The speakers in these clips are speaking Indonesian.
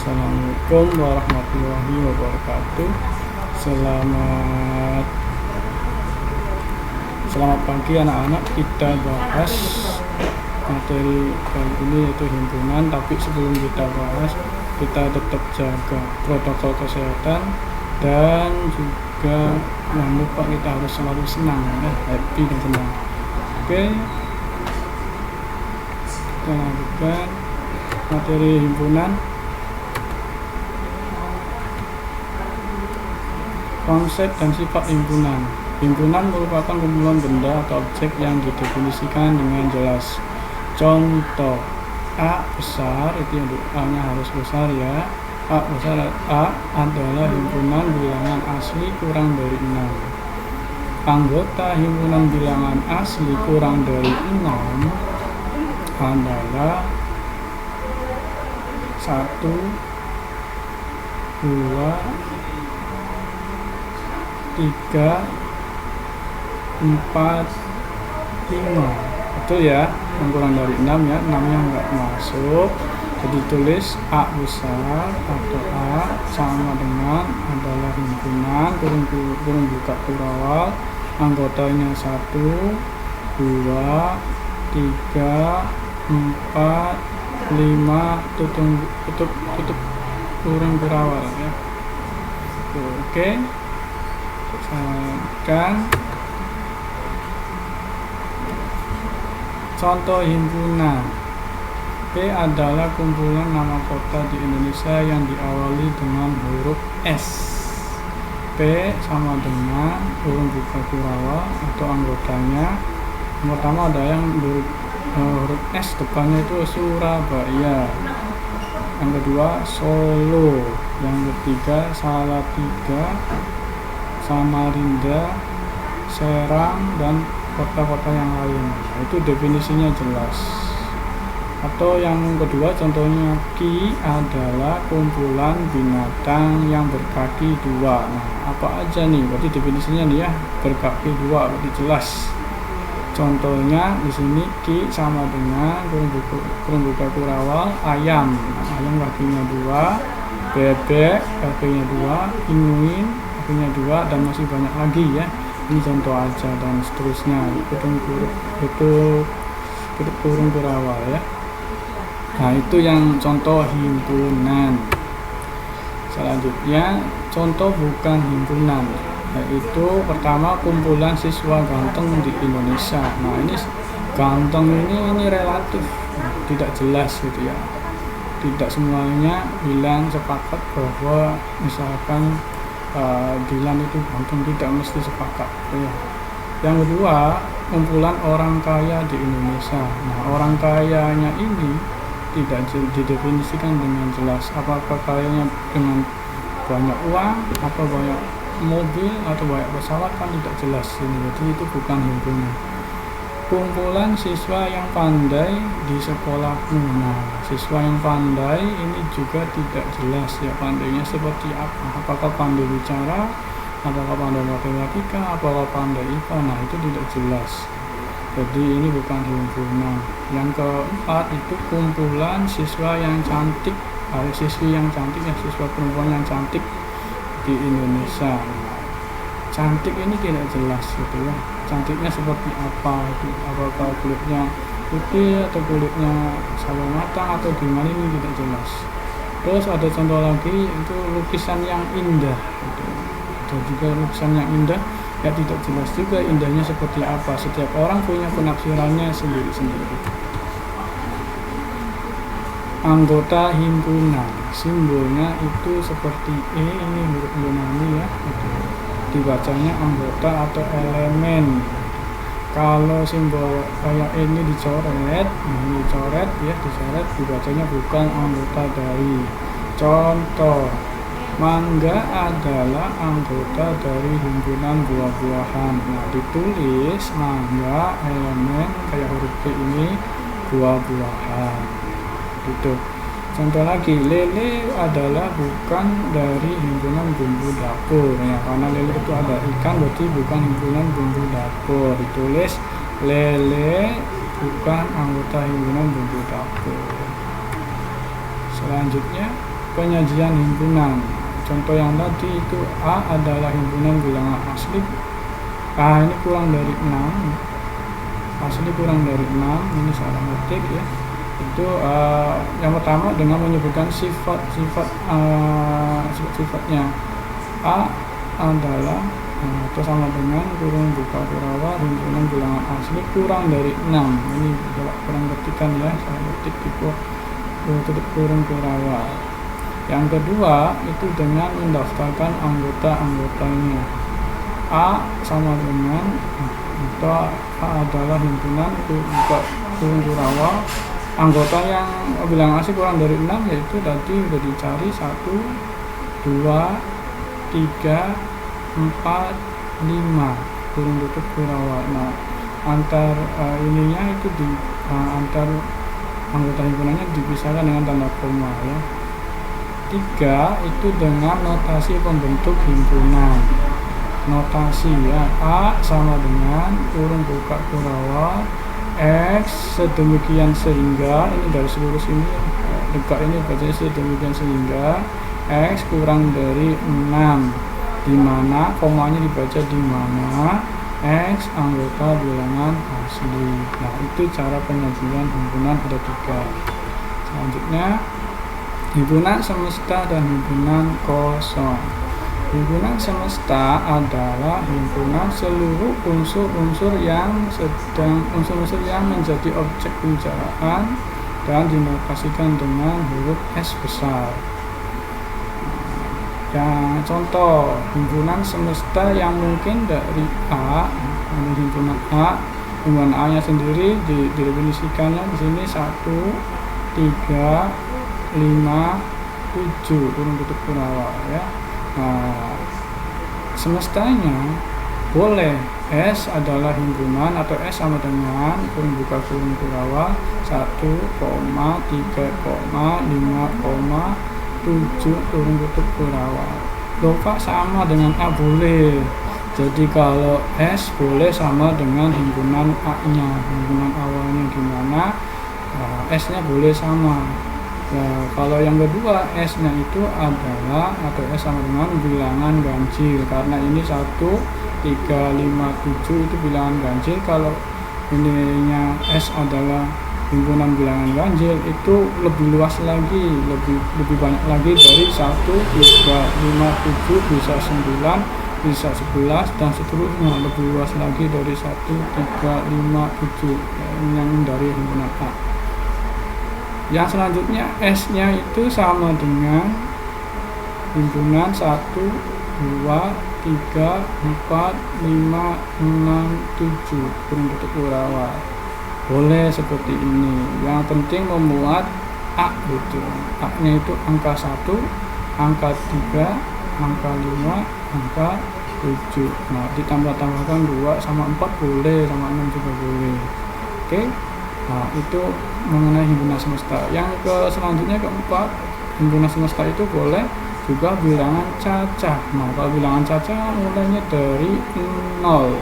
Assalamualaikum warahmatullahi wabarakatuh. Selamat pagi anak-anak. Kita bahas materi kali ini yaitu himpunan. Tapi sebelum kita bahas, kita tetap jaga protokol kesehatan dan juga jangan lupa kita harus selalu senang, happy dan senang. Oke, kita lanjutkan materi himpunan. Konsep dan sifat himpunan. Himpunan merupakan kumpulan benda atau objek yang didefinisikan dengan jelas. Contoh, A besar, itu yang A-nya harus besar ya. A besar, A adalah himpunan bilangan asli kurang dari 6. Anggota himpunan bilangan asli kurang dari 6 adalah 1, 2, 3, 4, 5. Betul ya, yang kurang dari 6 ya, 6 nya enggak masuk. Jadi tulis A besar atau A sama dengan adalah himpunan kurung buka kurawal, anggotanya 1, 2, 3, 4, 5, tutup kurung kurawal ya. Oke. Contoh himpunan. P adalah kumpulan nama kota di Indonesia yang diawali dengan huruf S. P sama dengan kurung buka kurawal atau anggotanya. Yang pertama ada yang huruf S depannya itu Surabaya. Yang kedua Solo. Yang ketiga Salatiga, Samarinda, Serang, dan kota-kota yang lain. Itu definisinya jelas. Atau yang kedua contohnya, Ki adalah kumpulan binatang yang berkaki 2. Nah, apa aja nih? Berarti definisinya nih ya, berkaki 2, berarti jelas. Contohnya di sini Ki sama dengan kurung buka kurawal ayam. Nah, ayam kakinya 2, bebek kakinya 2, pinguin kakinya 2, dan masih banyak lagi ya. Ini contoh aja dan seterusnya. Itu kurung kurawal ya. Nah, itu yang contoh himpunan. Selanjutnya contoh bukan himpunan, yaitu pertama kumpulan siswa ganteng di Indonesia. Nah, ini ganteng ini relatif, tidak jelas gitu ya. Tidak semuanya bilang sepakat bahwa misalkan Dilan itu ganteng, tidak mesti sepakat ya. Yang kedua, kumpulan orang kaya di Indonesia. Nah, orang kayanya ini tidak didefinisikan dengan jelas. Apakah kayanya dengan banyak uang atau banyak mobil atau banyak pesawat, kan tidak jelas ini. Jadi itu bukan himpunan. Kumpulan siswa yang pandai di sekolahmu. Nah, siswa yang pandai ini juga tidak jelas ya, pandainya seperti apa. Apakah pandai bicara, apakah pandai matematika, apakah pandai IPA. Nah, itu tidak jelas. Jadi ini bukan himpunan. Yang keempat itu kumpulan siswa yang cantik, siswi yang cantik ya, siswa perempuan yang cantik di Indonesia. Nah, cantik ini tidak jelas gitu ya. Cantiknya seperti apa itu, apakah kulitnya putih atau kulitnya sawo matang atau gimana, ini tidak jelas. Terus ada contoh lagi, itu lukisan yang indah gitu. Ada juga lukisan yang indah ya, tidak jelas juga indahnya seperti apa. Setiap orang punya penafsirannya sendiri-sendiri. Anggota himpunan, simbolnya itu seperti ini huruf Yunani ya, dibacanya anggota atau elemen. Kalau simbol kayak ini dicoret ya, dicoret, dibacanya bukan anggota dari. Contoh, mangga adalah anggota dari himpunan buah-buahan. Nah, ditulis mangga elemen kayak huruf P ini buah-buahan gitu. Contoh lagi, lele adalah bukan dari himpunan bumbu dapur ya, karena lele itu ada ikan, berarti bukan himpunan bumbu dapur. Ditulis lele bukan anggota himpunan bumbu dapur. Selanjutnya penyajian himpunan. Contoh yang tadi itu A adalah himpunan bilangan asli. Ini kurang dari 6. Asli kurang dari 6. Ini salah ngetik ya. Itu yang pertama dengan menyebutkan sifat-sifatnya. A adalah atau sama dengan kurung buka kurawal himpunan bilangan asli kurang dari 6. Ini kurang ketikan ya, saya ketik tipe tutup kurung kurawal. Yang kedua itu dengan mendaftarkan anggota-anggotanya. A sama dengan atau A adalah himpunan buka kurung kurawal anggota yang bilangan asli kurang dari 6, yaitu tadi sudah dicari 1, 2, 3, 4, 5 kurung tutup kurawal. Nah, antar ininya itu antar anggota himpunannya dipisahkan dengan tanda koma ya. 3 itu dengan notasi pembentuk himpunan. Notasi ya, A sama dengan kurung buka kurawal X sedemikian sehingga, ini dari seluruh sini dekat ini baca sedemikian sehingga X kurang dari 6, di mana komanya dibaca di mana X anggota bilangan asli. Nah, itu cara penyajian himpunan ada 3. Selanjutnya himpunan semesta dan himpunan kosong. Himpunan semesta adalah himpunan seluruh unsur-unsur yang menjadi objek pembicaraan dan dinotasikan dengan huruf S besar. Yang contoh himpunan semesta yang mungkin dari A, ini himpunan A, himpunan A nya sendiri didefinisikannya di sini 1, 3, 5, 7 kurung tutup kurawal ya. Nah, semestanya boleh S adalah himpunan atau S sama dengan kurung buka kurung kurawal 1, 3, 5, 7 kurung tutup kurawal. Loh Pak, sama dengan A boleh. Jadi kalau S boleh sama dengan himpunan A nya, himpunan awalnya gimana, S nya boleh sama. Nah, kalau yang kedua S nya itu adalah atau S sama dengan bilangan ganjil, karena ini 1, 3, 5, 7 itu bilangan ganjil. Kalau ininya S adalah himpunan bilangan ganjil, itu lebih luas lagi, lebih banyak lagi dari 1, 3, 5, 7 bisa 9, bisa 11 dan seterusnya, lebih luas lagi dari 1, 3, 5, 7 yang dari himpunan A. Yang selanjutnya S nya itu sama dengan himpunan 1, 2, 3, 4, 5, 6, 7 kurung tutup kurawal. Boleh seperti ini. Yang penting memuat A gitu. A nya itu angka 1, angka 3, angka 5, angka 7. Nah, ditambah-tambahkan 2 sama 4 boleh, sama 6 juga boleh. Oke. Nah, itu mengenai himpunan semesta. Yang selanjutnya keempat, himpunan semesta itu boleh juga bilangan cacah. Nah, kalau bilangan cacah mulainya dari 0,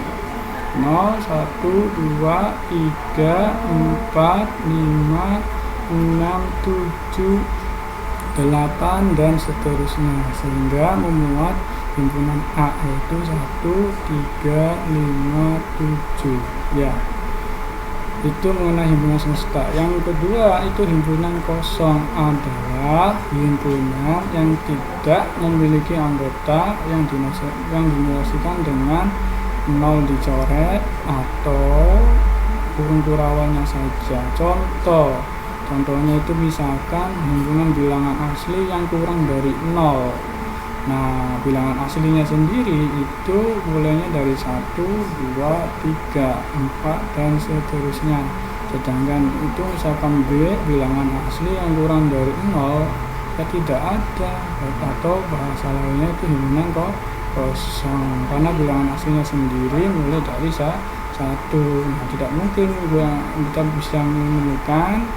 1, 2, 3, 4, 5, 6, 7, 8 dan seterusnya, sehingga memuat himpunan A yaitu 1, 3, 5, 7 ya. Itu mengenai himpunan semesta. Yang kedua itu himpunan kosong, adalah himpunan yang tidak memiliki anggota yang dinotasikan dengan 0 dicoret atau kurung kurawalnya saja. Contohnya itu misalkan himpunan bilangan asli yang kurang dari 0. Nah, bilangan aslinya sendiri itu mulainya dari 1, 2, 3, 4 dan seterusnya. Sedangkan itu misalkan B bilangan asli yang kurang dari 0 ya tidak ada, atau bahasa lainnya itu himpunan kosong, karena bilangan aslinya sendiri mulai dari 1. Nah, tidak mungkin kita bisa menemukan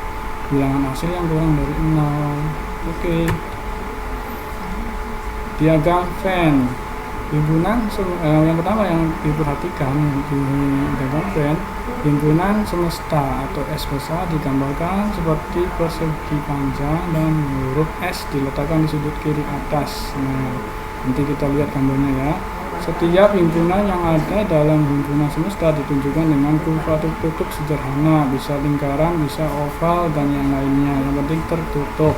bilangan asli yang kurang dari 0. Oke. Diagram Venn. yang pertama yang diperhatikan di diagram Venn, himpunan semesta atau S besar digambarkan seperti persegi panjang dan huruf S diletakkan di sudut kiri atas. Nah, nanti kita lihat gambarnya ya. Setiap himpunan yang ada dalam himpunan semesta ditunjukkan dengan kurva tertutup sederhana, bisa lingkaran, bisa oval, dan yang lainnya. Yang penting tertutup.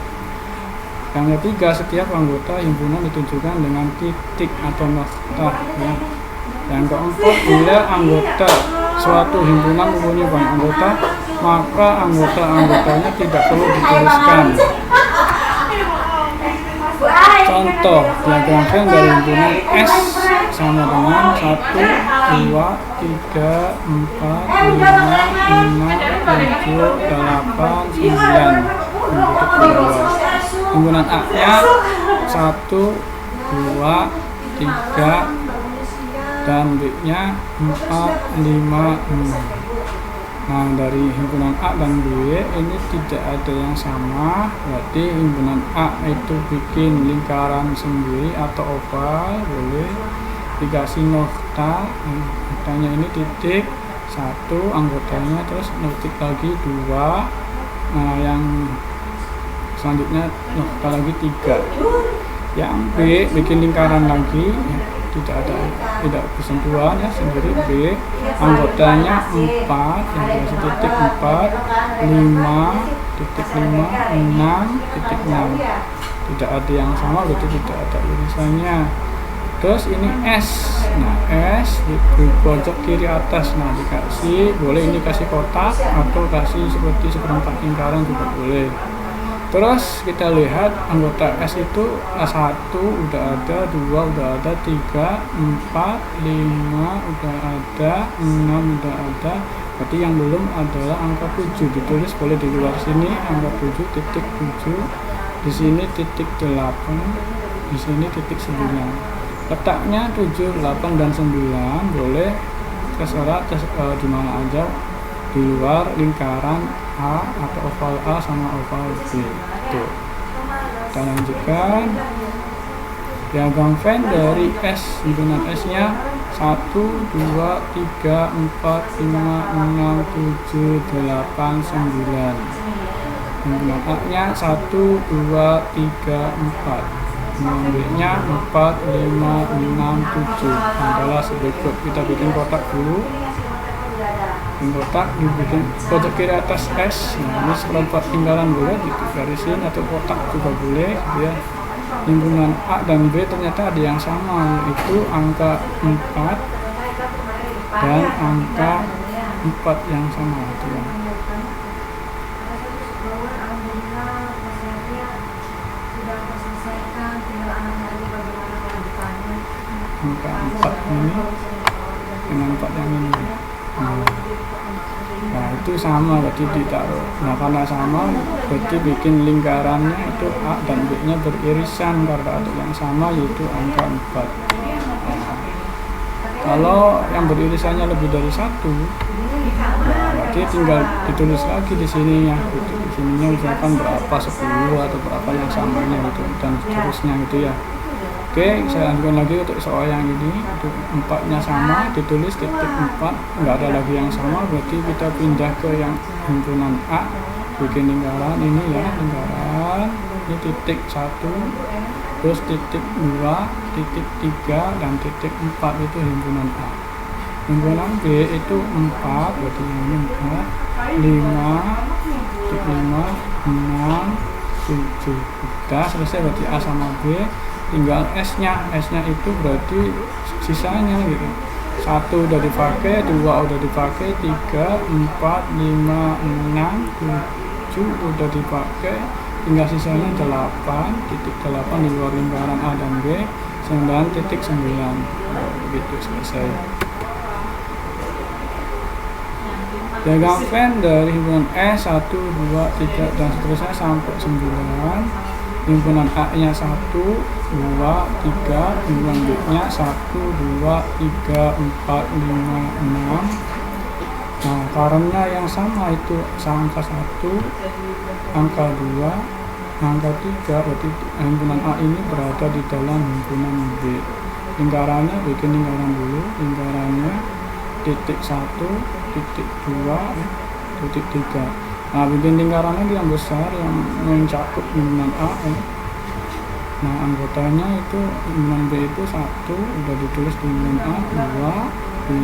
Yang ketiga, setiap anggota himpunan ditunjukkan dengan titik atau noktah. Ya. Yang keempat, bila anggota suatu himpunan mempunyai banyak anggota, maka anggota-anggotanya tidak perlu dituliskan. Contoh diagram Venn dari himpunan S sama dengan 1, 2, 3, 4, 5, 6, 7, 8, 9. Himpunan A nya 1, 2, 3, dan B nya 4, 5, 6. Nah, dari himpunan A dan B ini tidak ada yang sama, berarti himpunan A itu bikin lingkaran sendiri atau oval, boleh dikasih nokta, noktanya ini titik 1 anggotanya, terus titik lagi 2, nah yang selanjutnya nokta lagi 3. Yang B bikin lingkaran lagi, ya, tidak bersentuhan ya, sendiri. B anggotanya 4 yang dikasih titik 4, 5 titik 5, 6 titik 6. Tidak ada yang sama, berarti tidak ada irisannya. Terus ini S, nah S di pojok kiri atas, nah dikasih, boleh ini kasih kotak atau kasih seperti seperempat lingkaran juga boleh. Terus kita lihat anggota S itu A1 udah ada, 2 udah ada, 3, 4, 5 udah ada, 6 udah ada. Berarti yang belum adalah angka 7. Ditulis boleh di luar sini angka 7 titik 7. Di sini titik 8, di sini titik 9. Letaknya 7, 8 dan 9 boleh terserah di mana aja di luar lingkaran A atau oval A sama oval B. Tuh. Kita lanjutkan diagram Venn dari S, himpunan S nya 1, 2, 3, 4, 5, 6, 7, 8, 9. Himpunan A nya 1, 2, 3, 4. B nya 4, 5, 6, 7. Adalah berikut. Kita bikin kotak dulu. Kotak dibikin pojok kiri atas S. Nah, ini seperempat lingkaran boleh digarisin atau kotak juga boleh. Ya. Himpunan A dan B ternyata ada yang sama, yaitu angka 4 dan angka 4 yang sama. Itu ya. Angka 4 ini dengan 4 yang ini. Nah itu sama, berarti ditaruh. Nah karena sama berarti bikin lingkarannya itu A dan B nya beririsan karena ada yang sama, yaitu angka 4. Nah, kalau yang beririsannya lebih dari 1, nah, berarti tinggal ditulis lagi di sininya gitu. Di sininya misalkan berapa, 10 atau berapa yang samanya gitu, dan seterusnya gitu ya. Oke, saya lanjutkan lagi untuk soal yang ini. Untuk 4-nya sama, ditulis titik 4, nggak ada lagi yang sama, berarti kita pindah ke yang himpunan A, bikin lingkaran ini ya, lingkaran ini titik 1, terus titik 2, titik 3, dan titik 4 itu himpunan A. Himpunan B itu 4, berarti ini 4, 5, titik 5, 6, 7. Udah selesai, berarti A sama B. Tinggal S-nya itu berarti sisanya gitu. 1 udah dipakai, 2 udah dipakai, 3, 4, 5, 6, 7 udah dipakai, tinggal sisanya 8, titik 8 di luar lingkaran A dan B, 9 titik 9. Begitu selesai. Diagram Venn dari himpunan S 1, 2, 3 dan seterusnya sampai 9. Himpunan A nya 1, 2, 3, himpunan B nya 1, 2, 3, 4, 5, 6. Nah karena yang sama itu angka 1, angka 2, angka 3, berarti himpunan A ini berada di dalam himpunan B. lingkarannya bikin lingkaran dulu, lingkarannya titik 1, titik 2, titik 3. Nah, bikin lingkarannya yang besar yang mencakup himpunan A ya. Nah, anggotanya itu himpunan B itu 1 udah ditulis di himpunan A, 2 di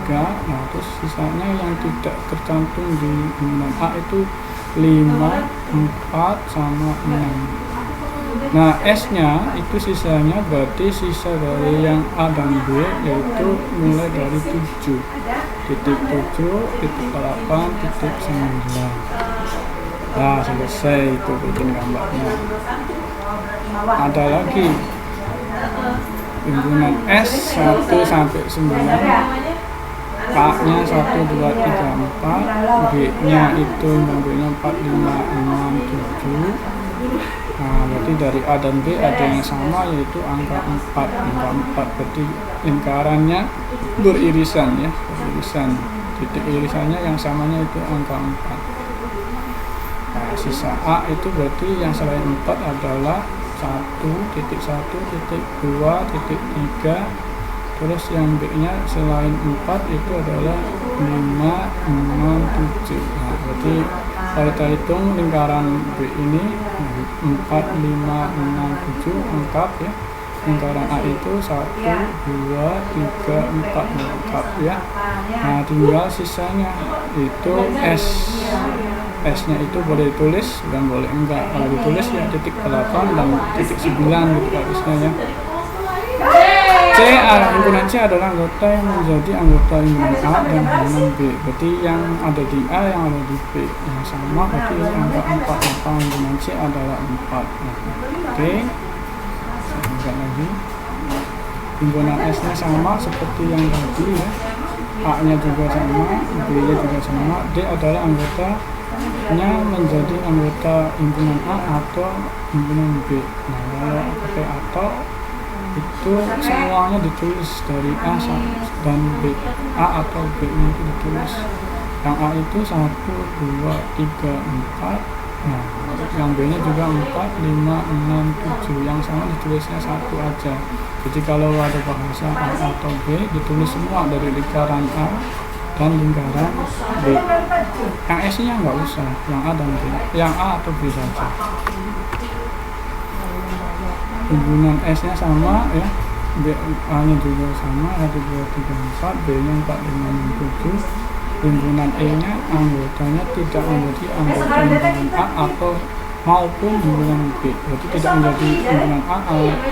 3. Nah, terus sisanya yang tidak tercantum di himpunan A itu 5, 4 sama 6. Nah, S-nya itu sisanya berarti sisa dari yang A dan B yaitu mulai dari 7, titik 7, titik 8, titik 9. Nah, selesai itu bikin gambarnya. Ada lagi himpunan S 1 sampai 9, A-nya 1, 2, 3, 4, B-nya itu B-nya 4, 5, 6, 7. Nah, berarti dari A dan B ada yang sama yaitu angka 4. Angka 4 berarti lingkarannya beririsan ya, beririsan. Titik irisannya yang samanya itu angka 4. Nah, sisa A itu berarti yang selain 4 adalah 1, titik 1, titik 2, titik 3. Terus yang B-nya selain 4 itu adalah 5, 6, 7. Nah, berarti kalau kita hitung lingkaran B ini 4, 5, 6, 7 lengkap ya. Lingkaran A itu 1, 2, 3, 4 lengkap ya. Nah, tinggal sisanya itu S. S-nya itu boleh ditulis dan boleh enggak. Kalau ditulis ya titik 8 dan titik 9 gitu harusnya ya. C, himpunan C adalah anggota yang menjadi anggota himpunan A dan himpunan B. Berarti yang ada di A yang ada di B yang sama, berarti ini angka 4. Maka himpunan C adalah 4. Nah, oke, saya buka lagi. Himpunan S-nya sama seperti yang tadi ya. A-nya juga sama, B-nya juga sama. D adalah anggotanya menjadi anggota himpunan A atau himpunan B. Nah, kalau pakai atau itu semuanya ditulis dari A dan B. A atau B itu ditulis. Yang A itu 1, 2, 3, 4. Nah, yang B nya juga 4, 5, 6, 7. Yang sama ditulisnya 1 aja. Jadi kalau ada bahasa A atau B ditulis semua dari lingkaran A dan lingkaran B. Yang S nya nggak usah, yang A dan B, yang A atau B saja. Himpunan S-nya sama ya, A-nya juga sama, 1, 2, 3, 4, B-nya 4, 5, 6, 7. Himpunan E-nya anggotanya tidak menjadi anggota himpunan A atau maupun himpunan B. Berarti tidak menjadi himpunan A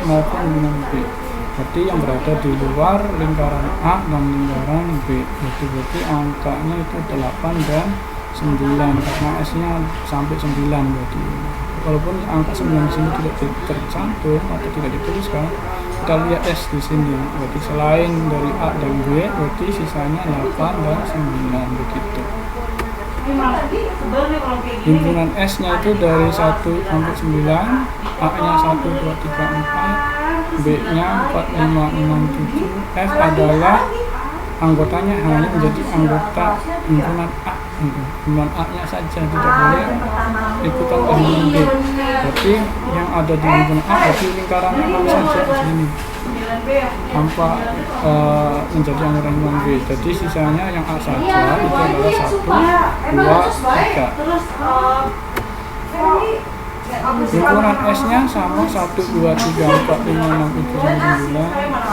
maupun himpunan B. Berarti yang berada di luar lingkaran A dan lingkaran B. Itu berarti angkanya itu 8 dan 9 karena S-nya sampai 9 berarti. Walaupun angka 9 di sini tidak tercantum atau tidak dituliskan, kita lihat S di sini. Berarti selain dari A dan B, berarti sisanya 8 dan 9 begitu. Himpunan S-nya itu dari 1 sampai 9, A-nya 1, 2, 3, 4, B-nya 4, 5, 6, 7. F adalah anggotanya hanya menjadi anggota himpunan A. Himpunan A-nya saja, tidak boleh ikutan ke himpunan B. Berarti yang ada di himpunan A berarti lingkaran A saja di sini tanpa menjadi anggota himpunan B. Jadi sisanya yang A saja itu adalah 1, 2, 3. Himpunan S-nya sama 1, 2, 3, 4, 5, 6, 7, 9.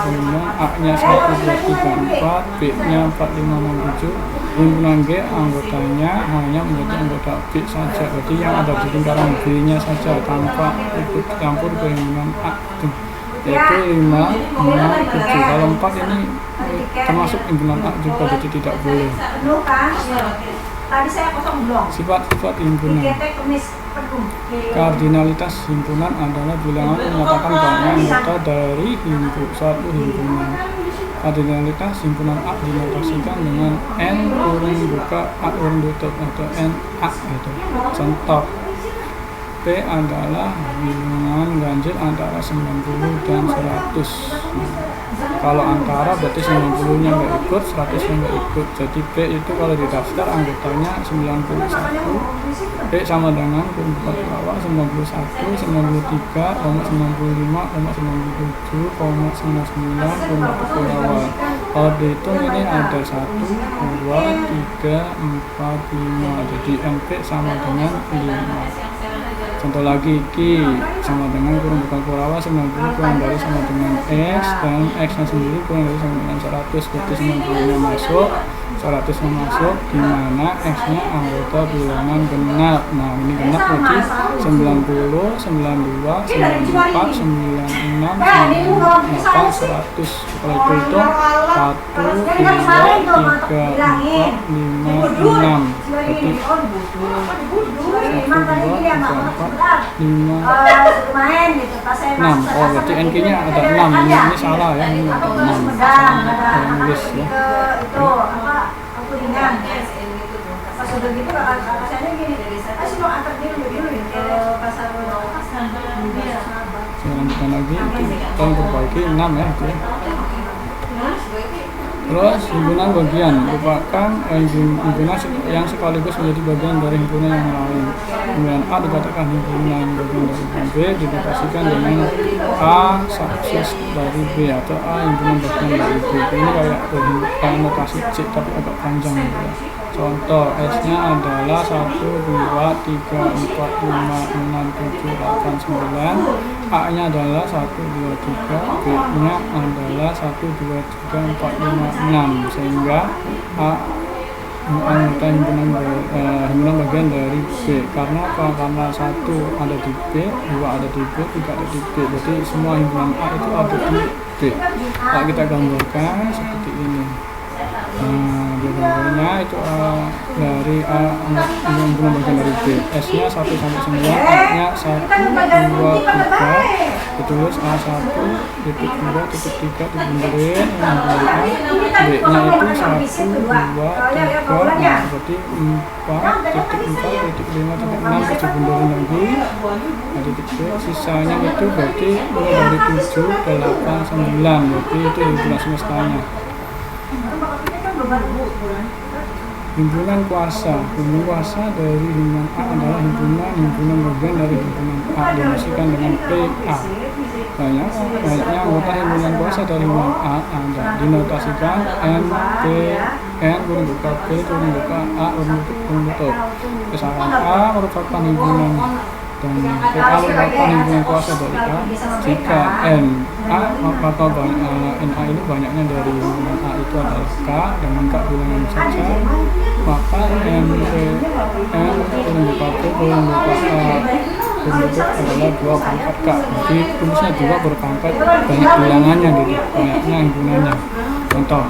Kemudian A-nya 1, 2, 3, 4, B-nya 4, 5, 6, 7. Himpunan G anggotanya hanya menjadi anggota B saja. Berarti yang ada di lingkaran B-nya saja tanpa ikut campur ke himpunan A itu, yaitu 5, 6, 7. Kalau 4 ini termasuk himpunan A juga, jadi tidak boleh. Tadi saya kosong belum. Sifat-sifat himpunan. Kardinalitas himpunan adalah bilangan menyatakan bahwa anggota dari suatu himpunan. Kardinalitas himpunan A dinotasikan dengan N kurung buka A kurung tutup atau NA gitu. Contoh P adalah bilangan ganjil antara 90 dan 100. Kalau antara berarti 90-nya nggak ikut, 100-nya nggak ikut. Jadi B itu kalau di daftar anggotanya 91, B sama dengan kurung buka kurawal 91, 93, 95, 97, 99 kurung buka kurawal. Kalau dihitung ini ada 1, 2, 3, 4, 5. Jadi NP sama dengan 5. Contoh lagi, Q sama dengan kurung buka kurawal 90 kurang dari sama dengan X, dan X nya sendiri kurang dari sama dengan 100. Berarti 90 nya masuk, 100 nya masuk, dimana X nya anggota bilangan genap. Nah ini genap berarti 90, 92, 94, 96, 98, 100. Kalau itu 1, 2, 3, 4, 5, 6. Berarti 1, 2, 3, 4, 5, 6. Oh berarti NK nya ada 6. Ini salah ya, ini ada 6. Saya nulis ya. Itu apa? Aku ringan. Pas udah gitu rasanya gini. Ayo mau antar dulu ya ke pasar Saya lanjutkan lagi. Tolong perbaiki 6 ya itu ya. Terus himpunan bagian merupakan himpunan yang sekaligus menjadi bagian dari himpunan yang lain. Himpunan A dikatakan himpunan bagian dari himpunan B, didedikasikan dengan A subset dari B, atau A himpunan bagian dari B. Ini kayak notasi C tapi agak panjang gitu ya. Contoh S-nya adalah 1, 2, 3, 4, 5, 6, 7, 8, 9. A-nya adalah 1, 2, 3, B-nya adalah 1, 2, 3, 4, 5, 6. Sehingga A anggota himpunan bagian dari B. Karena apa? Karena 1 ada di B, 2 ada di B, 3 ada di B. Berarti semua himpunan A itu ada di B. Nah, kita gambarkan seperti ini. Nah, gambarnya itu dari A himpunan bagian dari B. S-nya 1 sampai 9, A-nya 1, 2, 3. Ditulis A1, titik 2, titik 3, dibunderin yang dari A. B-nya itu 1, 2, 3, berarti 4, titik 4, titik 5, titik 6, terus dibunderin lagi. Nah, titik B, sisanya itu berarti mulai dari 7, 8, 9. Berarti itu himpunan semestanya. Himpunan kuasa. Himpunan kuasa dari himpunan A adalah himpunan bagian dari himpunan A, dinosikan dengan PA. Banyaknya anggota himpunan kuasa dari himpunan A ada dinotasikan N, P, N kurung buka P kurung buka A kurung tutup. Misalkan A merupakan himpunan dan PA merupakan himpunan kuasa dari A. Jika N A atau NA ini banyaknya dari himpunan A itu adalah K dengan K bilangan saja, maka N kurung buka P kurung buka A bentuk adalah 2 pangkat K. Jadi rumusnya 2 berpangkat banyak bilangannya gitu, banyaknya himpunannya. Contoh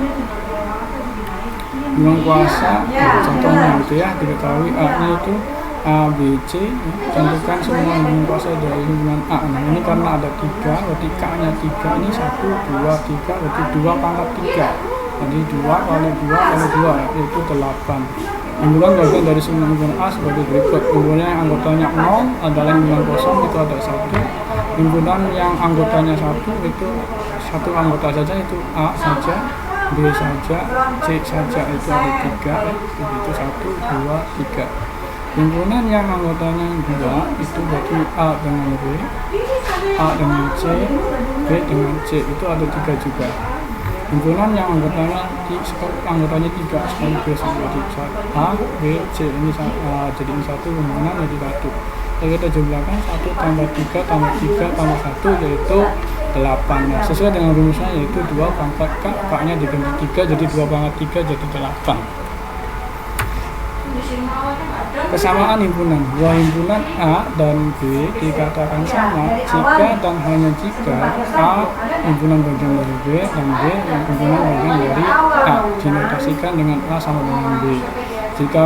himpunan kuasa, contohnya gitu ya, diketahui A nya itu A, B, C, tentukan semua himpunan kuasa dari himpunan A. Nah ini karena ada 3, berarti K nya 3, ini 1, 2, 3, berarti 2 pangkat 3. Jadi 2 kali 2 kali 2 yaitu 8. Himpunan bagian dari semua himpunan A sebagai berikut. Himpunan yang anggotanya 0 adalah himpunan kosong, itu ada 1. Himpunan yang anggotanya 1 itu 1 anggota saja, itu A saja, B saja, C saja, itu ada 3. Begitu 1, 2, 3. Himpunan yang anggotanya 2 itu berarti A dengan B, A dengan C, B dengan C, itu ada 3 juga. Himpunan yang anggotanya 3 sekaligus, jadi A, B, C, ini jadi ini 1 himpunan jadi 1. Jadi kita jumlahkan 1 tambah 3 tambah 3 tambah 1 yaitu 8. Nah, sesuai dengan rumusnya yaitu 2 pangkat K, K-nya diganti 3 jadi 2 pangkat 3 jadi 8. Kesamaan himpunan. Dua himpunan A dan B dikatakan sama jika dan hanya jika A himpunan bagian dari B dan B himpunan bagian dari A, dinotasikan dengan A sama dengan B. Jika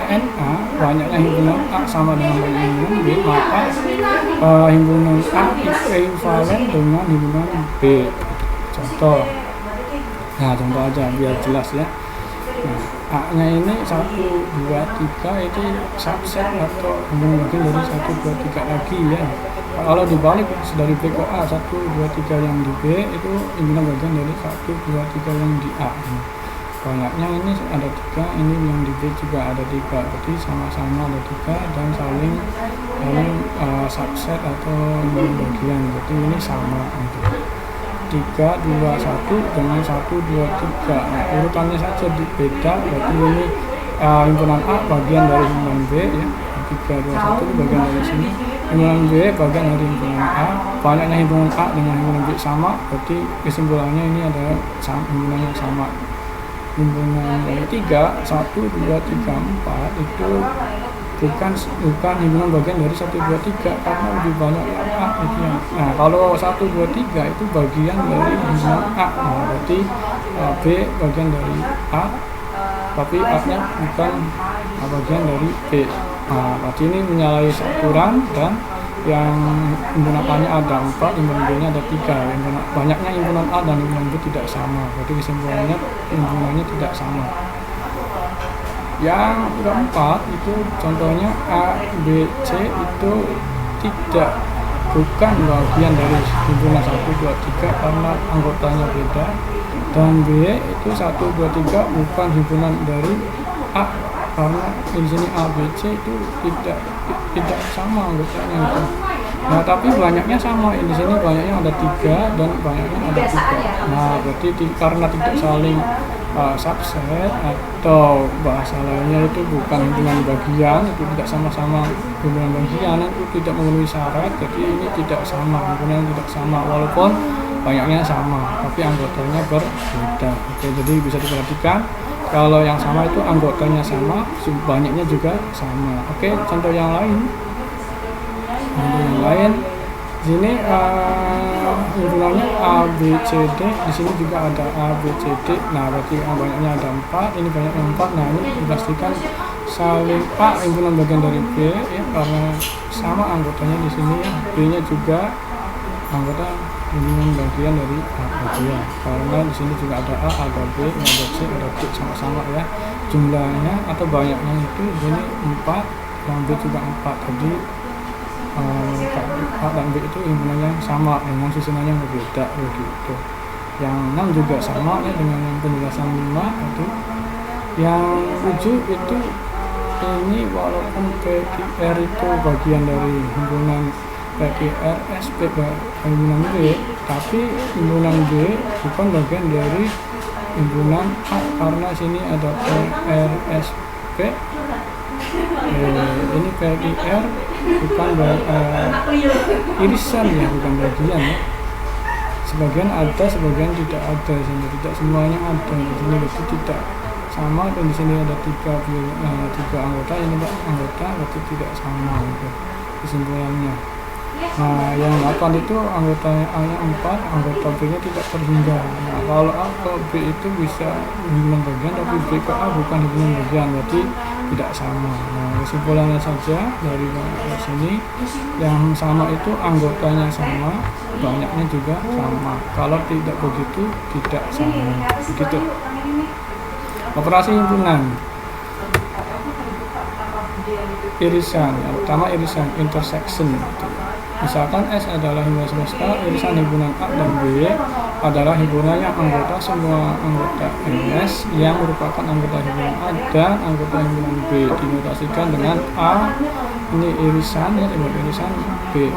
NA banyaknya himpunan A sama dengan banyaknya himpunan B, maka himpunan A ekuivalen dengan himpunan B. Contoh aja biar jelas ya. Nah, A-nya ini 1, 2, 3 itu subset atau himpunan bagian dari 1, 2, 3 lagi ya. Kalau dibalik dari B ke A 1, 2, 3 yang di B itu himpunan bagian dari 1, 2, 3 yang di A. Banyaknya ini ada 3, ini yang di B juga ada 3, jadi sama-sama ada 3 dan saling subset atau himpunan bagian, jadi ini sama gitu. 3, 2, 1 dengan 1, 2, 3. Nah, urutannya saja beda, berarti ini himpunan A bagian dari himpunan B ya. 3, 2, 1 itu bagian dari sini, himpunan B bagian dari himpunan A. Banyaknya himpunan A dengan himpunan B sama, berarti kesimpulannya ini adalah himpunan yang sama. Himpunan dari 3, 1, 2, 3, 4 itu bukan himpunan bagian dari 1, 2, 3 karena lebih banyak A itu ya. Nah, kalau 1, 2, 3 itu bagian dari himpunan A. Nah, berarti B bagian dari A, tapi A-nya bukan bagian dari B. Nah, berarti ini menyalahi aturan, dan yang himpunan A-nya ada 4, himpunan B-nya ada 3. Banyaknya himpunan A dan himpunan B tidak sama, berarti kesimpulannya himpunannya tidak sama. Yang keempat itu contohnya A, B, C itu bukan bagian dari himpunan 1, 2, 3 karena anggotanya beda, dan B itu 1, 2, 3 bukan himpunan dari A karena di sini A, B, C itu tidak sama anggotanya gitu. Nah, tapi banyaknya sama, di sini banyaknya ada 3 dan banyaknya ada 3. Nah, berarti karena tidak saling subset atau bahasa lainnya itu bukan himpunan bagian, itu tidak sama-sama himpunan bagian, itu tidak memenuhi syarat, jadi ini tidak sama, himpunan tidak sama walaupun banyaknya sama tapi anggotanya berbeda. Oke, jadi bisa diperhatikan kalau yang sama itu anggotanya sama, banyaknya juga sama. Oke, contoh yang lain. Di sini himpunannya A, B, C, D. Di sini juga ada A, B, C, D. Nah, berarti banyaknya ada 4. Ini banyaknya 4. Nah, ini dipastikan saling A himpunan bagian dari B ya, karena sama anggotanya di sini ya. B-nya juga anggota himpunan bagian dari A bagian. Karena di sini juga ada A, ada B, ada C, ada D sama-sama ya. Jumlahnya atau banyaknya itu di sini 4, yang B juga 4. Jadi A dan B itu himpunannya sama dengan susunannya yang berbeda begitu. Yang 6 juga sama ya dengan yang penjelasan 5 itu. Yang 7 itu ini walaupun PQR itu bagian dari himpunan PQR SP himpunan B, tapi himpunan B bukan bagian dari himpunan A karena sini ada PRSP. Ini PQR bukan irisan ya, bukan bagian ya. Sebagian ada, sebagian tidak ada. Sini tidak semuanya ada. Di sini itu tidak sama, dan di sini ada 3 anggota, ini anggota, berarti tidak sama gitu kesimpulannya. Nah, yang 8 itu anggotanya A-nya 4, anggota B-nya tidak terhingga. Nah, kalau A ke B itu bisa himpunan bagian, tapi B ke A bukan himpunan bagian, berarti tidak sama. Nah, kesimpulannya saja dari sini, yang sama itu anggotanya sama, banyaknya juga sama. Kalau tidak begitu, tidak sama. Begitu. Operasi himpunan. Irisan, yang pertama irisan intersection. Misalkan S adalah himpunan semesta, irisan himpunan A dan B adalah himpunan yang anggota semua anggota S yang merupakan anggota himpunan A dan anggota himpunan B. Dinotasikan dengan A ini irisan ya, irisan B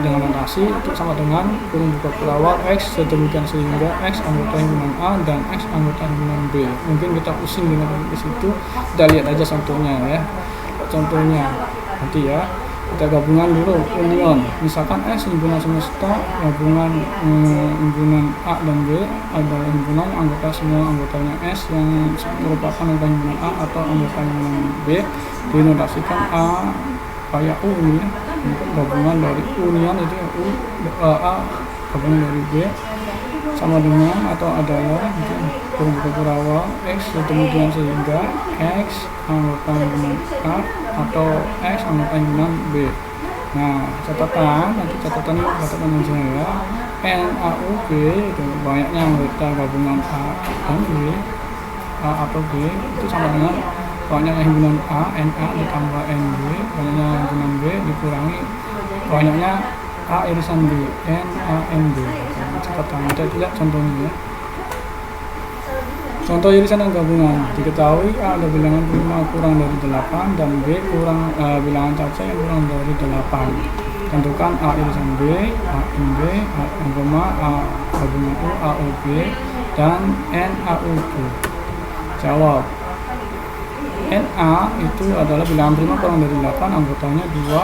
dengan notasi itu sama dengan kurung buka awal X sedemikian sehingga X anggota himpunan A dan X anggota himpunan B. Mungkin kita pusing dengan di situ, kita lihat aja contohnya ya. Contohnya nanti ya, kita gabungan dulu union. Misalkan S himpunan semesta, gabungan himpunan A dan B adalah himpunan anggota semua anggotanya S yang merupakan anggota himpunan A atau anggota himpunan B. Dinotasikan A kayak U ini ya, gabungan dari union itu U A gabungan dari B sama dengan atau adalah kurung awal X kemudian sehingga X anggota himpunan A atau X anggota himpunan B. Nah, catatan aja ya. N A U B itu banyaknya anggota gabungan A dan B A atau B itu sama dengan banyaknya himpunan A, NA ditambah NB, banyaknya himpunan B dikurangi banyaknya A irisan B, NA, NB. Cepetan kita lihat contohnya ya. Contoh irisan dan gabungan. Diketahui A ada bilangan prima kurang dari 8 dan B bilangan cacat yang kurang dari 8. Tentukan A irisan B, A in B, A gabungan U, A U B, dan N A U B. Jawab. NA itu adalah bilangan prima kurang dari 8, anggotanya 2,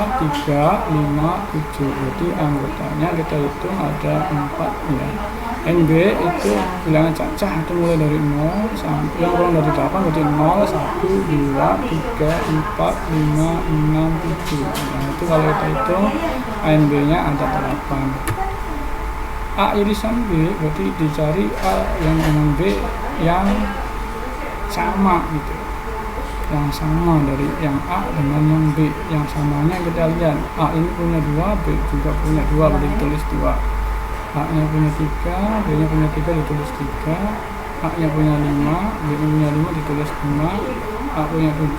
3, 5, 7. Jadi anggotanya kita hitung ada 4 ya. NB itu bilangan cacah, itu mulai dari 0 sampai yang kurang dari 8 berarti 0, 1, 2, 3, 4, 5, 6, 7. Nah, itu kalau kita hitung NB nya ada 8. A irisan B berarti dicari A yang dengan B yang sama gitu, yang sama dari yang A dengan yang B. Yang samanya kita lihat A ini punya 2, B juga punya 2, berarti ditulis 2. A nya punya 3, B nya punya 3 ditulis 3, A nya punya 5, B nya punya 5 ditulis 5, A punya 7,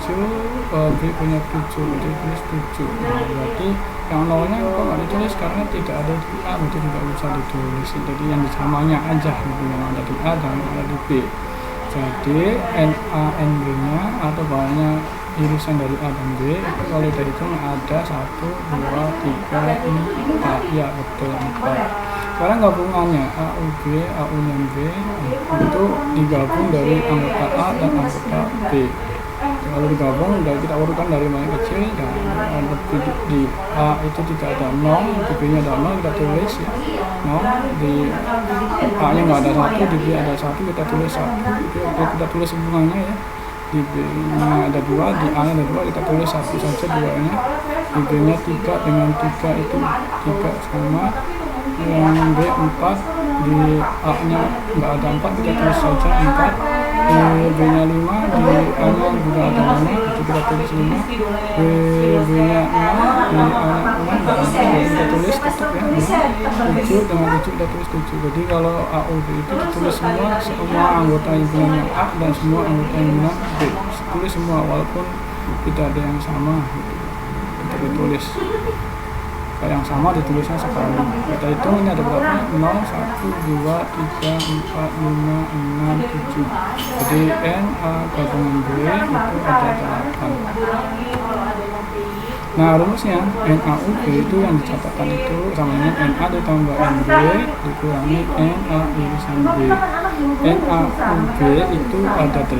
B punya 7 ditulis 7. Nah, berarti yang nolnya kok nggak ditulis karena tidak ada di A, berarti tidak bisa ditulis. Jadi yang disamanya aja gitu, yang ada di A dan yang ada di B. Jadi NA, NB nya atau banyak irisan dari A dan B itu kalau kita hitung ada 1, 2, 3, 4. Ya betul, 4. Sekarang gabungannya A, U, B, A, U, dan B itu digabung dari anggota A dan anggota B. Kalau digabung dari kita urutkan dari paling kecil, dan di A itu tidak ada 0, di B nya ada 0, kita tulis ya 0, di A nya nggak ada 1, di B ada 1, kita tulis 1, kita tulis hubungannya ya. Di B nya ada 2, di A nya ada 2, kita tulis 1 saja 2 nya. Di B nya 3 dengan 3 itu 3 sama, yang B 4, di A nya nggak ada 4, kita tulis saja 4, di B nya 5, di A nya juga ada 5, jadi kita tulis 5, di B nya 6, di A nya 6, jadi kita tulis tetap ya 7, dengan 7 kita tulis 7. Jadi kalau A, U, B itu ditulis semua anggota himpunan yang A dan semua anggota himpunan B, tulis semua walaupun tidak ada yang sama gitu. Kita ditulis yang sama ditulisnya sekali. Kita hitung ini ada berapa? 0, 1, 2, 3, 4, 5, 6, 7. Jadi NA gabungan B itu ada 8. Nah rumusnya NAUB itu yang dicatatkan itu sama dengan NA ditambah NB dikurangi NA irisan B. NAUB itu ada 8,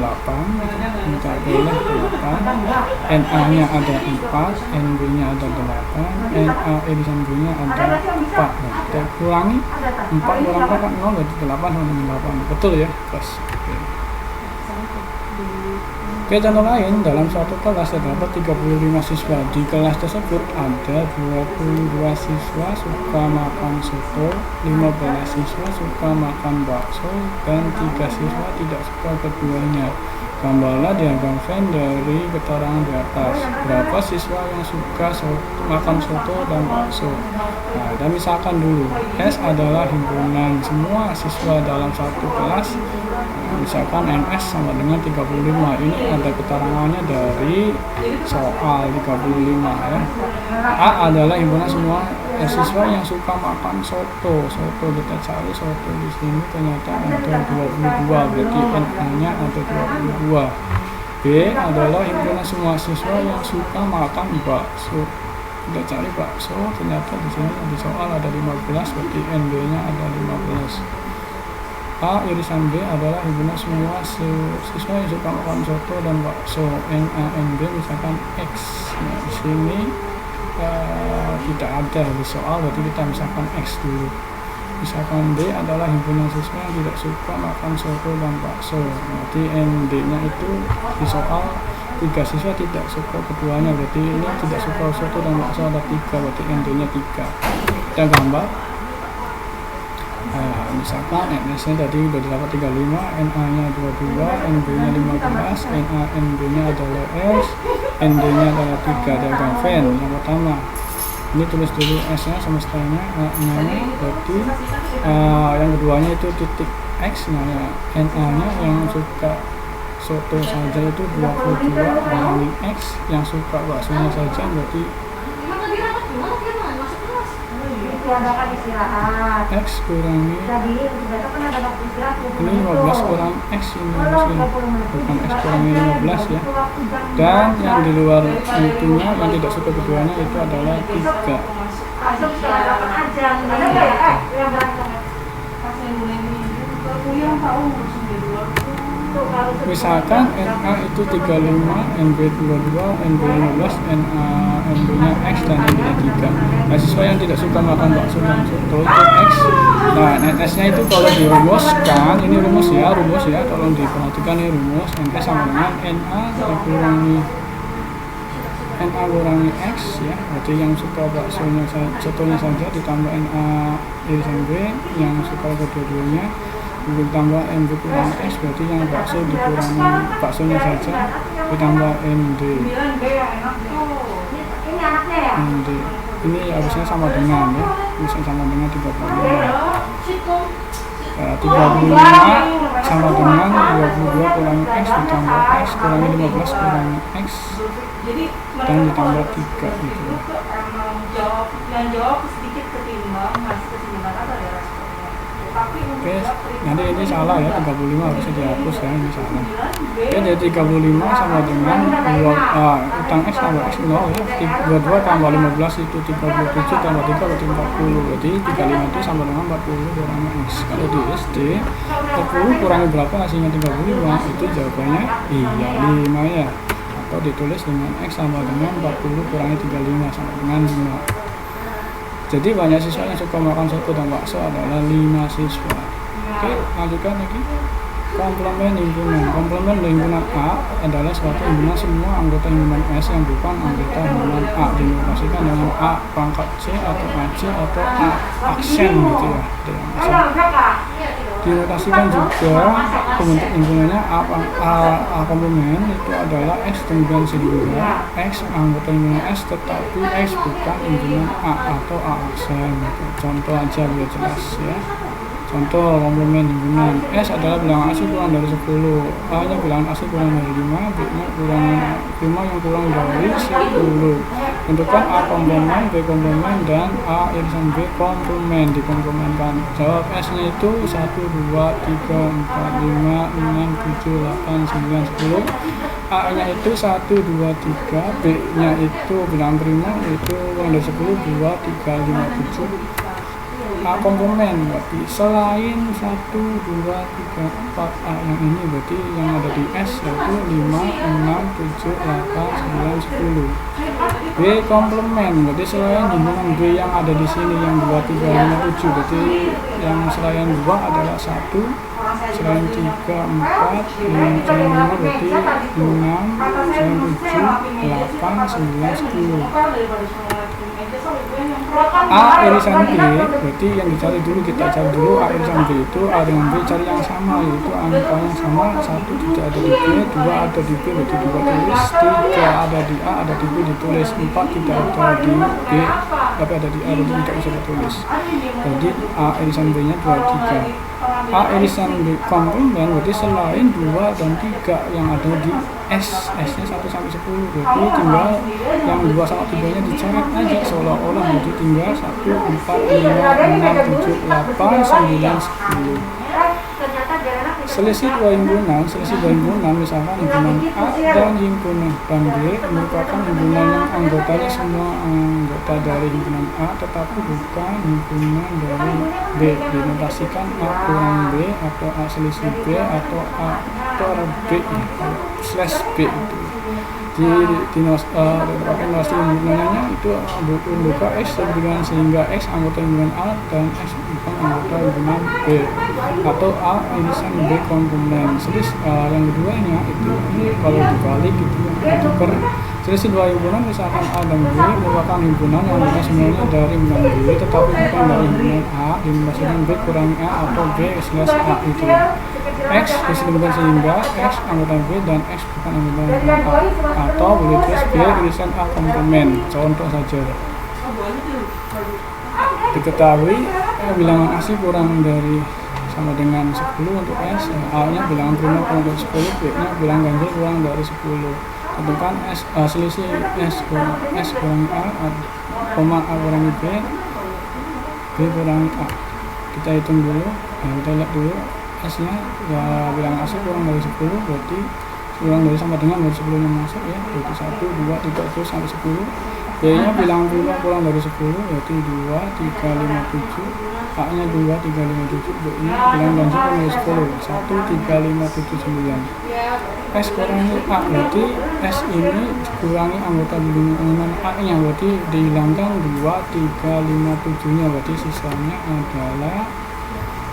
kita boleh 8, NA nya ada 4, NB nya ada 8, NA irisan B nya ada 4. Nah, kita kurangi 4 kurang 4 kan 0, berarti 8 sama dengan 8. Betul ya, plus. Oke, contoh lain, dalam suatu kelas terdapat 35 siswa. Di kelas tersebut ada 22 siswa suka makan soto, 15 siswa suka makan bakso, dan 3 siswa tidak suka keduanya. Gambarlah diagram Venn dari keterangan di atas. Berapa siswa yang suka makan soto dan bakso? Nah, dan misalkan dulu, S adalah himpunan semua siswa dalam satu kelas. Misalkan NS sama dengan 35. Ini ada keterangannya dari soal 35 ya. A adalah himpunan semua siswa yang suka makan soto. Kita cari soto di sini ternyata ada 22, berarti NA-nya ada 22. B adalah himpunan semua siswa yang suka makan bakso. Kita cari bakso, ternyata di sini di soal ada 15, berarti NB-nya ada 15. A irisan B adalah himpunan semua siswa yang suka makan soto dan bakso. NA NB misalkan X. Nah, di sini tidak ada di soal, berarti kita misalkan X dulu. Misalkan D adalah himpunan siswa yang tidak suka makan soto dan bakso. Berarti ND-nya itu di soal 3 siswa tidak suka keduanya, berarti ini tidak suka soto dan bakso ada 3, berarti ND-nya 3. Kita gambar. Misalkan NS-nya tadi udah dapat 35, NA-nya 22, NB-nya 15, NA NB-nya adalah S, ND-nya adalah 3. Diagram Venn yang pertama. Ini tulis dulu S-nya semestanya, A-nya berarti yang keduanya itu titik X, nah ya, NA-nya yang suka soto saja itu 22 kurangi X, yang suka baksonya saja berarti Diadakan istirahat. X kurangi Jadi besok kan ada waktu istirahat. ini 15 kurang X ini harusnya, bukan X kurangi 15 ya. Dan yang di luar itunya yang tidak suka keduanya itu adalah 3. Langsung setelah 8 aja. Ada nggak ya? Yang berangkat. Misalkan NA itu 35, NB 22, NB 15, NB nya X dan NB nya 3. Mahasiswa yang tidak suka makan bakso dan soto itu X. Nah, NS nya itu kalau dirumuskan, ini rumus ya, tolong diperhatikan ini rumus. NS sama dengan NA kurangi X ya, berarti yang suka baksonya sotonya saja ditambah NA irisan B, yang suka kedua-duanya ditambah NB kurangi X, berarti yang bakso dikurangi baksonya saja ditambah ND. Ini anaknya ya? ND ini harusnya sama dengan ya, bisa sama dengan 35. 35 sama dengan 22 kurangi X ditambah X kurangi 15 kurangi X dan ditambah 3 gitu. Yang jawab sedikit ketimbang masih keseimbangan atau ada responnya. Oke, nanti ini salah ya, 35 harusnya dihapus ya, ini salah. Oke, jadi 35 sama dengan utang X tambah X 0 ya, 22 tambah 15 itu 37 tambah 3 berarti 40, berarti 35 itu sama dengan 40 kurangi X. Kalau di SD 40 kurangi berapa hasilnya 35, itu jawabannya iya 5 ya, atau ditulis dengan X sama dengan 40 kurangi 35 sama dengan 5. Jadi banyak siswa yang suka makan soto dan bakso adalah 5 siswa. Oke, lanjutkan lagi. Komplemen himpunan. Komplemen himpunan A adalah suatu himpunan semua anggota himpunan S yang bukan anggota himpunan A, dinotasikan dengan A pangkat C atau AC atau A aksen gitu ya. Dinotasikan juga pembentuk himpunannya A komplemen itu adalah X kemudian sehingga X anggota himpunan S tetapi X bukan himpunan A atau A aksen gitu. Contoh aja biar jelas ya. Contoh komplemen himpunan S adalah bilangan asli kurang dari 10, A nya bilangan asli kurang dari 5, B nya kurang 5 yang kurang dari 10. Tentukan A komplemen, B komplemen, dan A irisan B komplemen, dikomplemenkan. Jawab S nya itu 1, 2, 3, 4, 5, 6, 7, 8, 9, 10. A nya itu 1, 2, 3, B nya itu bilangan prima itu kurang dari 10, 2, 3, 5, 7. A komplemen berarti selain 1, 2, 3, 4 A yang ini berarti yang ada di S yaitu 5, 6, 7, 8, 9, 10. B komplemen berarti selain himpunan B yang ada di sini yang 2, 3, 5, 7 berarti yang selain 2 adalah 1, selain 3, 4, selain 5 berarti 6, selain 7, 8, 9, 10. A irisan B berarti yang dicari dulu, kita cari dulu A irisan B itu A dengan B cari yang sama, yaitu angka yang sama, 1 tidak ada di B, 2 ada di B berarti 2 tulis, 3 ada di A ada di B ditulis, 4 tidak ada di B tapi ada di A berarti tidak bisa ditulis. Jadi A irisan B nya 2, 3. A irisan B komplemen berarti selain 2 dan 3 yang ada di S nya 1 sampai 10 berarti tinggal yang 2 sama 3 nya dicoret aja seolah-olah, jadi tinggal 1, 4, 5, 6, 7, 8, 9, 10. Selisih dua himpunan misalkan himpunan A dan himpunan B merupakan himpunan yang anggotanya semua anggota dari himpunan A tetapi bukan himpunan dari B, dinotasikan A kurang B atau A selisih B atau A per B slash B itu. Pakai nosi himpunannya itu membuka X dengan sehingga X anggota himpunan A dan X bukan anggota himpunan B atau A irisan B komplemen. Yang keduanya itu kalau dibalik gitu ya, per selisih dua himpunan misalkan A dan B merupakan himpunan yang mana semuanya dari himpunan B tetapi bukan dari himpunan A, dinotasikan B kurangi A atau B slash A itu. X disebutkan sehingga X anggota B dan X bukan anggota A atau boleh tulis B irisan A komplemen. Contoh saja diketahui bilangan asli kurang dari 10 sama dengan 10 untuk S. A nya bilangan prima kurang dari 10, B nya bilangan ganjil kurang dari 10. Tentukan selisih S kurang A, koma A kurangi B kurangi A. Kita hitung dulu, kita lihat dulu S nya ya, bilangan asal kurang dari 10, berarti kurang dari sama dengan dari 10 yang masuk ya, berarti 1, 2, 3 terus sampai 10. B nya bilangan prima kurang dari 10, berarti 2, 3, 5, 7. A nya 2, 3, 5, 7. B nya bilangan ganjil kurang dari 10, 1, 3, 5, 7, 9. S kurangi A, berarti S ini dikurangi anggota bilangan A nya, berarti dihilangkan 2, 3, 5, 7 nya, berarti sisanya adalah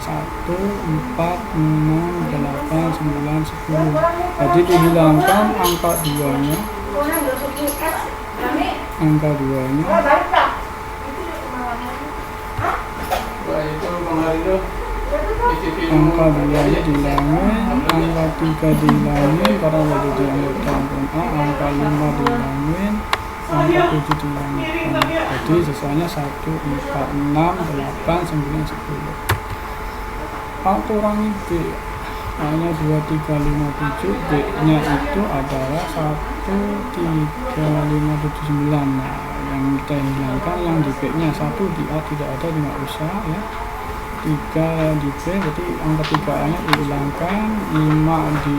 1, 4, 6, 8, 9, 10. Jadi dihilangkan angka 2 nya, angka 2 nya angka 2 nya dihilangin, angka 3 dihilangin karena berada di anggota A, angka 5 dihilangin, angka 7 dihilangin. Jadi sisanya 1, 4, 6, 8, 9, 10. A kurangi B, A nya 2, 3, 5, 7, B nya itu adalah 1, 3, 5, 7, 9. Nah, yang kita hilangkan yang di B nya, 1 di A tidak ada, tidak usah ya, 3 di B, berarti angka 3 A nya dihilangkan, 5 di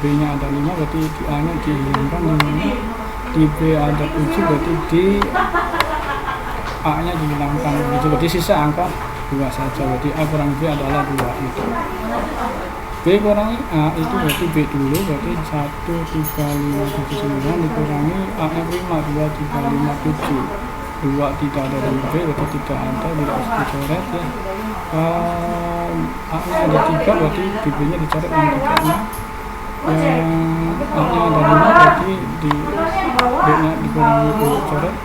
B nya ada 5, berarti di A nya dihilangkan 5, di B ada 7, berarti di A nya dihilangkan, berarti sisa angka 2 saja, berarti A kurang B adalah 2 itu. B kurangi A itu berarti B dulu, berarti 1, 3, 5, 7, 9 dikurangi A nya prima 2, 3, 5, 7. 2 tidak ada dari B, berarti tidak ada, tidak harus dicoret ya. A nya ada 3, berarti di B nya dicoret yang 3 nya. Yang A nya ada 5, berarti di B nya dikurangi dicoret.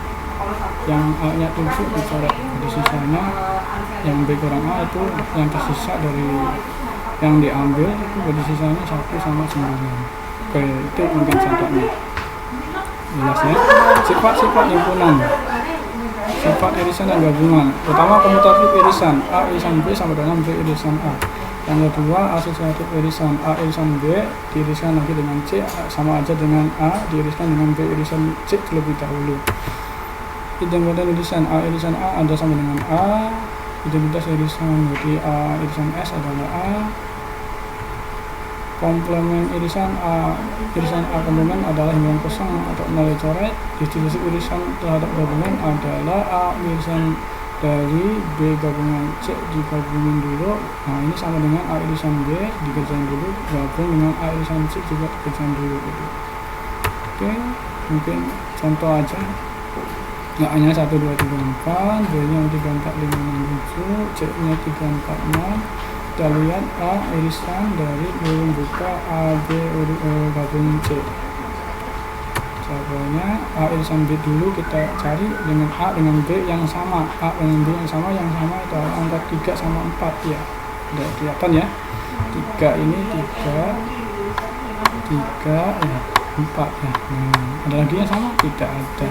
Yang A nya 7 dicoret, jadi sisanya yang B kurang A itu yang tersisa dari yang diambil itu, berarti sisanya 1 sama 9. Oke, itu mungkin contohnya jelas ya. Sifat-sifat himpunan, sifat irisan dan gabungan. Pertama, komutatif irisan, A irisan B sama dengan B irisan A. Yang kedua, asosiatif irisan, A irisan B diiriskan lagi dengan C sama aja dengan A diiriskan dengan B irisan C terlebih dahulu. Identitas irisan, A irisan A ada sama dengan A. Identitas irisan, berarti A irisan S adalah A. Komplemen irisan, A irisan A komplemen adalah himpunan kosong atau nol coret. Distribusi irisan terhadap gabungan adalah A irisan dari B gabungan C digabungin dulu. Nah, ini sama dengan A irisan B dikerjain dulu, gabung dengan A irisan C juga dikerjain dulu gitu. Oke, mungkin contoh aja. A nya 1, 2, 3, 4, B nya 3, 4, 5, 6, 7, C nya 3, 4, 6. Kita lihat A irisan dari burung buka A, B, gabung C. Jawabannya A irisan B dulu kita cari dengan A dengan B yang sama. A dengan B yang sama itu angka 3 sama 4 ya. Udah kelihatan ya. 3 ini 3 ya, 4 ya. Ada lagi yang sama? Tidak ada.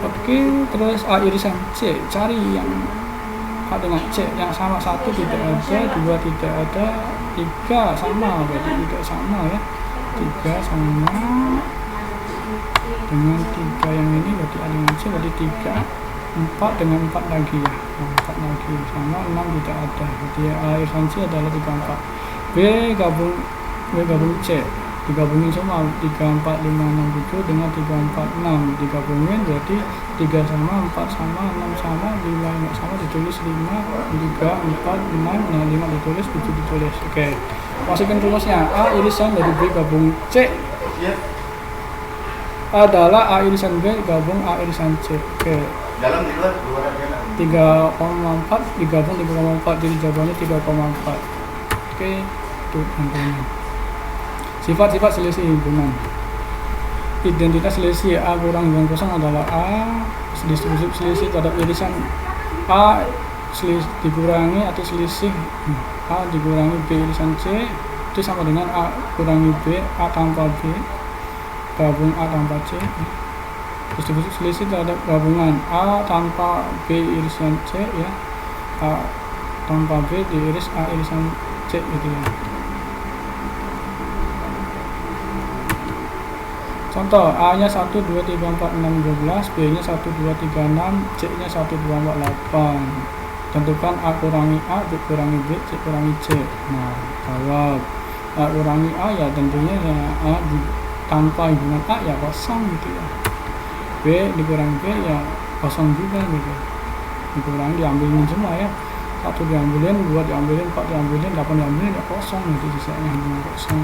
Oke, terus A irisan C, cari yang A dengan C yang sama, 1 tidak ada, 2 tidak ada, 3 sama, berarti tidak sama ya. 3 sama dengan 3 yang ini, berarti A dengan C, berarti 3, 4 dengan 4 lagi ya, 4 lagi sama, 6 tidak ada, berarti A irisan C adalah 3, 4. B gabung C, digabungin semua 3, 4, 5, 6, 7 dengan 3, 4, 6 digabungin, berarti 3 sama, 4 sama, 6 sama, 5 sama, ditulis 5, 3, 4, 6, nah 5 ditulis, 7 ditulis. Oke, masukin rumusnya. A irisan dari B gabung C adalah A irisan B gabung A irisan C. Oke, dalam di luar 3,4 digabung 3,4, jadi jawabannya 3,4. Oke, itu contohnya. Sifat-sifat selisih himpunan. Identitas selisih A kurang himpunan kosong adalah A. Distribusi selisih terhadap irisan A dikurangi atau selisih A dikurangi B irisan C itu sama dengan A kurangi B, A tanpa B gabung A tanpa C. Distribusi selisih terhadap gabungan A tanpa B irisan C ya, A tanpa B diiris A irisan C gitu ya. Contoh, A nya 1, 2, 3, 4, 6, 12, B nya 1, 2, 3, 6, C nya 1, 2, 4, 8. Tentukan A kurangi A, B kurangi B, C kurangi C. Nah, jawab A kurangi A ya tentunya ya A tanpa hubungan A ya kosong gitu ya. B dikurangi B ya kosong juga gitu. Dikurangi diambilin semua ya. 1 diambilin, 2 diambilin, 4 diambilin, 8 diambilin ya kosong gitu, sisanya hanya kosong.